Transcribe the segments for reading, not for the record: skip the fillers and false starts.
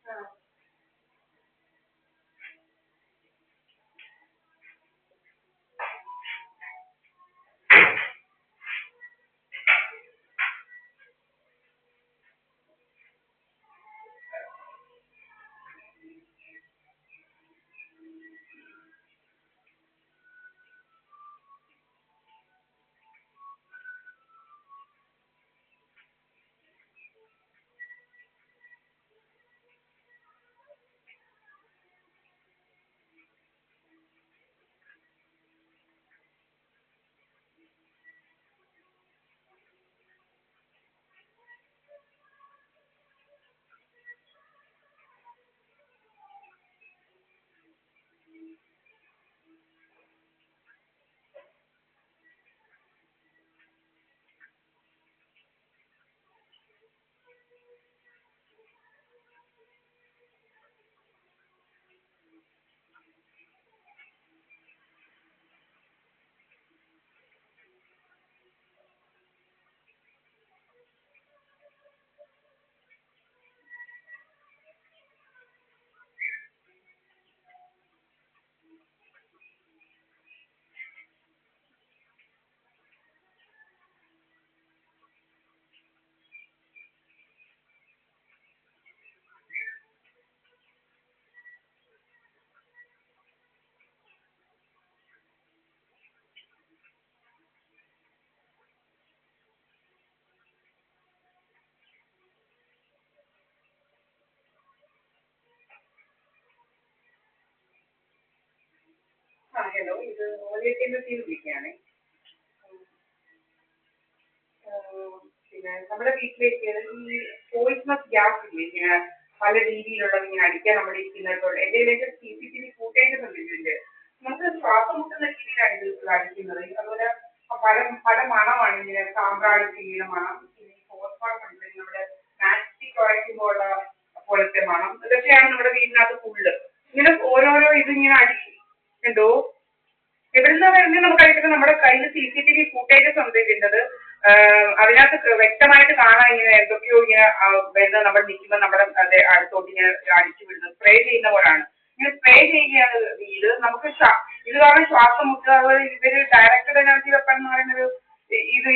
ആ. ഹലോ, ഇത് ഓലിയത്തിന്റെ വിളിക്കുകയാണേ. പിന്നെ നമ്മുടെ വീട്ടിലേക്ക് ഈ പോയിസണസ് ഗ്യാസ് ഇല്ലേ, ഇങ്ങനെ പല രീതിയിലുള്ളത് ഇങ്ങനെ അടിക്കാൻ നമ്മൾ ഇരിക്കുന്നിടത്തോളം എൻ്റെ ഇതിലേക്ക് CCTV ഫൂട്ടേജ് കണ്ടിട്ടുണ്ട്. നമുക്ക് ശ്വാസം മുട്ടുന്ന രീതിയിലാണ് ഇത് അടിക്കുന്നത്. അതുപോലെ പല പല മണമാണ്, ഇങ്ങനെ സാമ്പ്രാണിക്ക് ഇങ്ങനെ മണം, പിന്നെ ഫോസ്ഫാർ കണ്ടിട്ട് നമ്മുടെ മാസ്റ്റിക് കുഴയ്ക്കുമ്പോൾ ഉള്ള പോലത്തെ മണം, ഇതൊക്കെയാണ് നമ്മുടെ വീടിനകത്ത് ഫുള്ള്. ഇങ്ങനെ ഓരോരോ ഇതിങ്ങനെ അടിക്കും. എന്തോ എവിടുന്ന വരുന്നത് നമുക്കറിയത്തില്ല. നമ്മുടെ കയ്യിൽ CCTV ഫൂട്ടേജസ് ഉണ്ട് ഇതിൻ്റെത്. അതിനകത്ത് വ്യക്തമായിട്ട് കാണാൻ ഇങ്ങനെ എന്തൊക്കെയോ ഇങ്ങനെ വരുന്നത്, നമ്മൾ നിൽക്കുമ്പോൾ നമ്മുടെ അടുത്തോട്ട് ഇങ്ങനെ അടിച്ചു വിടുന്നത്, സ്പ്രേ ചെയ്യുന്ന പോലാണ്. ഇങ്ങനെ സ്പ്രേ ചെയ്യുകയാണ് ഇത്. നമുക്ക് ഇത് കാരണം ശ്വാസം മുട്ടുക. അതുപോലെ ഇവര് ഡയറക്റ്റഡ് എനർജി വെപ്പൺ എന്ന് പറയുന്നൊരു ഇത്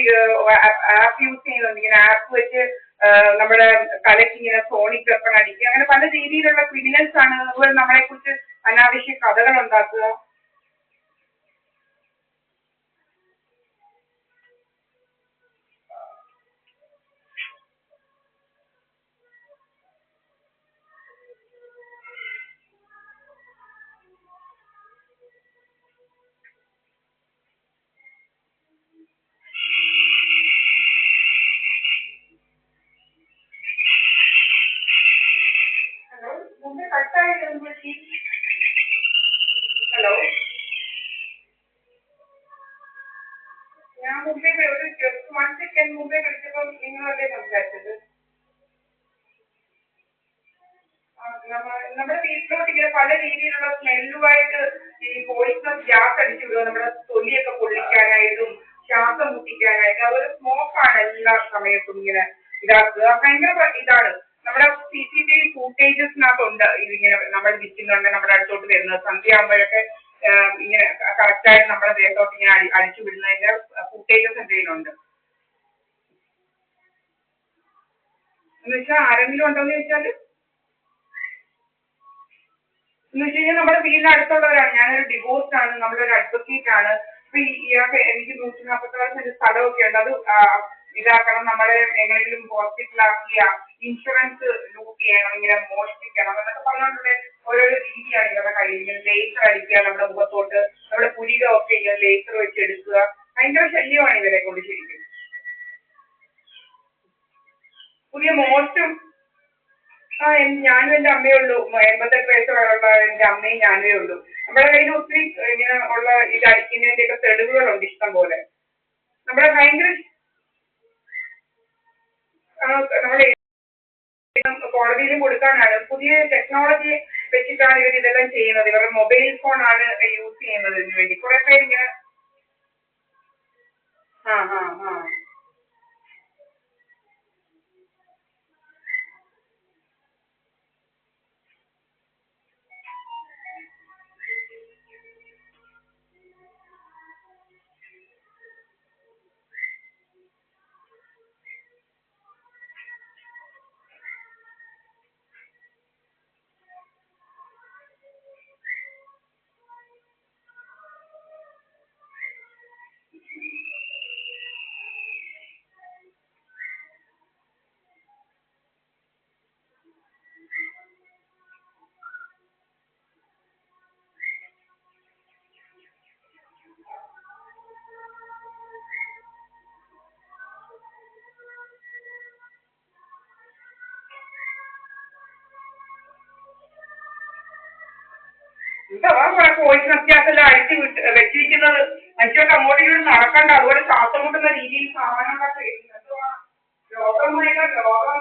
ആപ്പ് യൂസ് ചെയ്യുന്നുണ്ട്. ഇങ്ങനെ ആപ്പ് വെച്ച് നമ്മുടെ തലയ്ക്ക് ഇങ്ങനെ സോണിക് വെപ്പൺ അടിക്കുക, അങ്ങനെ പല രീതിയിലുള്ള ക്രിമിനൽസ് ആണ്. അതുപോലെ നമ്മളെ കുറിച്ച് അനാവശ്യ കഥകൾ ഉണ്ടാക്കുക. ഹലോ, മുമ്പേ കട്ടായി. ഹലോ, ഞാൻ മുമ്പേ ഒരു ജസ്റ്റ് 1 സെക്കൻഡ് മുമ്പേ വിളിച്ചപ്പോൾ നിങ്ങളല്ലേ സംസാരിച്ചത്? നമ്മുടെ വീട്ടിലോട്ട് ഇങ്ങനെ പല രീതിയിലുള്ള സ്മെല്ലുമായിട്ട് ഈ പോയിസണസ് ഗ്യാസ് അടിച്ചു വിടുക, നമ്മുടെ തൊലിയൊക്കെ പൊള്ളിക്കാനായിട്ടും ശ്വാസം മുട്ടിക്കാനായിട്ടും. അതൊരു സ്മോക്കാണ് എല്ലാ സമയത്തും ഇങ്ങനെ ഇതാക്കുക. ഭയങ്കര ഇതാണ്. നമ്മുടെ CCTV ഫൂട്ടേജസിനകത്തുണ്ട് ഇതിങ്ങനെ നമ്മൾ നിൽക്കുന്നുണ്ട്, നമ്മുടെ അടുത്തോട്ട് വരുന്നത് സന്ധ്യ ആകുമ്പോഴൊക്കെ ഇങ്ങനെ കറക്റ്റായിട്ട് നമ്മുടെ ദേഹത്തോട്ട് ഇങ്ങനെ അടിച്ചു വിടുന്നതിന്റെ ഫൂട്ടേജസ് എന്തെങ്കിലും ഉണ്ട് എന്ന് വെച്ചാൽ ആരെങ്കിലും ഉണ്ടോന്ന് ചോദിച്ചാല്, എന്ന് വെച്ച് കഴിഞ്ഞാൽ നമ്മുടെ വീടിന്റെ അടുത്തുള്ളവരാണ്. ഞാനൊരു ഡിവോഴ്സ്ഡ് ആണ്, നമ്മളൊരു അഡ്വക്കേറ്റ് ആണ്. അപ്പൊ ഇയാൾക്ക് എനിക്ക് 146 സെന്റ് സ്ഥലമൊക്കെ ഉണ്ട്. അത് ഇതാക്കണം, നമ്മളെ എങ്ങനെയെങ്കിലും ഹോസ്പിറ്റലാക്കിയ ഇൻഷുറൻസ് ലൂട്ട് ചെയ്യണം, ഇങ്ങനെ മോഷ്ടിക്കണം എന്നൊക്കെ പറഞ്ഞുകൊണ്ടുള്ള ഓരോരോ രീതിയാണ് ഇവരുടെ കയ്യിൽ. ഇങ്ങനെ ലേസർ അടിക്കുക നമ്മുടെ മുഖത്തോട്ട്, നമ്മുടെ പുരികമൊക്കെ ഇങ്ങനെ ലേസർ വെച്ച് എടുക്കുക. ഭയങ്കര ശല്യമാണ് ഇവരെ കൊണ്ട് ശരിക്കും. പുതിയ മോശം. ഞാനും എൻ്റെ അമ്മയേ ഉള്ളൂ. 88 വയസ്സുള്ള എൻ്റെ അമ്മയും ഞാനേ ഉള്ളൂ. നമ്മുടെ കയ്യിൽ ഒത്തിരി ഇങ്ങനെ ഉള്ള ഇത് അടിക്കുന്നതിന്റെ ഒക്കെ തെളിവുകളുണ്ട് ഇഷ്ടം പോലെ. നമ്മുടെ ഭയങ്കര നമ്മൾ കോടതിയിലും കൊടുക്കാനാണ്. പുതിയ ടെക്നോളജി വെച്ചിട്ടാണ് ഇവർ ഇതെല്ലാം ചെയ്യുന്നത്. ഇവരുടെ മൊബൈൽ ഫോൺ ആണ് യൂസ് ചെയ്യുന്നത് ഇതിനു വേണ്ടി. കുറെ പേര് ഇങ്ങനെ ആ ആ ആ എന്താ പോയിസണസ് ഗ്യാസ് എല്ലാം അടിച്ച് വെച്ചിരിക്കുന്നത്. മനുഷ്യർക്ക് അങ്ങോട്ടും ഇങ്ങോട്ടും നടക്കണ്ട, അതുപോലെ ശ്വാസം മുട്ടുന്ന രീതിയിൽ സാധനങ്ങളൊക്കെ എന്തുവാ രോഗം രോഗം